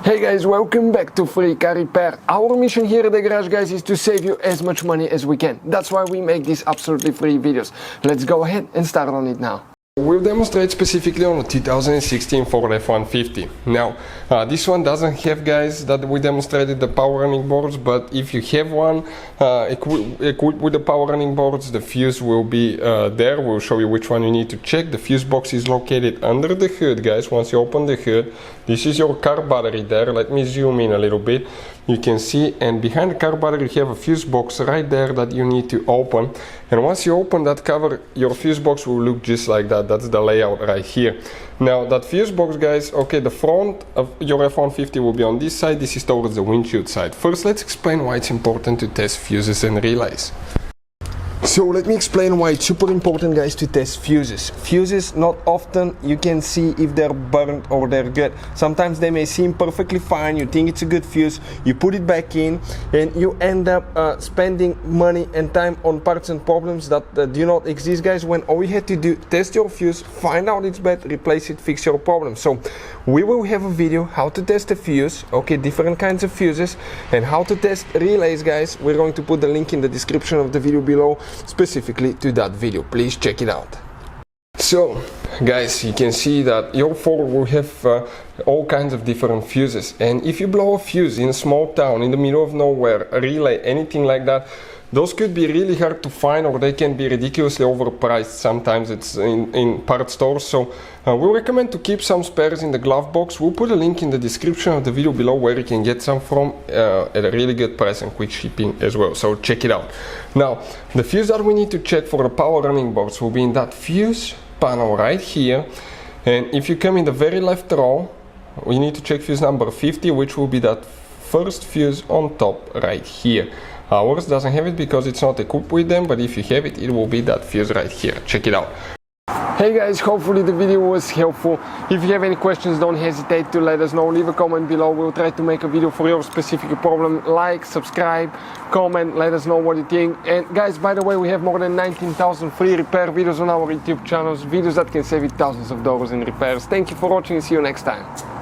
Hey guys, welcome back to Free Car Repair. Our mission here at the garage, guys, is to save you as much money as we can. That's why we make these absolutely free videos. Let's go ahead and start on it now. We'll demonstrate specifically on a 2016 Ford F-150. Now, this one doesn't have, guys, that we demonstrated the power running boards, but if you have one equipped with the power running boards, the fuse will be there. We'll show you which one you need to check. The fuse box is located under the hood, guys. Once you open the hood, this is your car battery there. Let me zoom in a little bit. You can see, and behind the car battery you have a fuse box right there that you need to open. And once you open that cover, your fuse box will look just like that. That's the layout right here. Now that fuse box, guys, okay, the front of your F-150 will be on this side. This is towards the windshield side. First, let's explain why it's important to test fuses and relays. So let me explain why it's super important, guys, to test fuses. Fuses, not often you can see if they're burnt or they're good. Sometimes they may seem perfectly fine, you think it's a good fuse, you put it back in, and you end up spending money and time on parts and problems that do not exist, guys, when all you had to do, test your fuse, find out it's bad, replace it, fix your problem. So we will have a video how to test a fuse, okay, different kinds of fuses, and how to test relays, guys. We're going to put the link in the description of the video below, specifically to that video. Please check it out. So guys, you can see that your Ford will have all kinds of different fuses, and if you blow a fuse in a small town in the middle of nowhere, a relay, anything like that, those could be really hard to find, or they can be ridiculously overpriced. Sometimes it's in part stores. So we recommend to keep some spares in the glove box. We'll put a link in the description of the video below where you can get some from at a really good price and quick shipping as well. So check it out. Now, the fuse that we need to check for the power running boards will be in that fuse panel right here. And if you come in the very left row, we need to check fuse number 50, which will be that first fuse on top right here. Ours doesn't have it because it's not equipped with them, but if you have it, it will be that fuse right here. Check it out. Hey guys, hopefully the video was helpful. If you have any questions, don't hesitate to let us know. Leave a comment below. We'll try to make a video for your specific problem. Like, subscribe, comment, let us know what you think. And guys, by the way, we have more than 19,000 free repair videos on our YouTube channels, videos that can save you thousands of dollars in repairs. Thank you for watching and see you next time.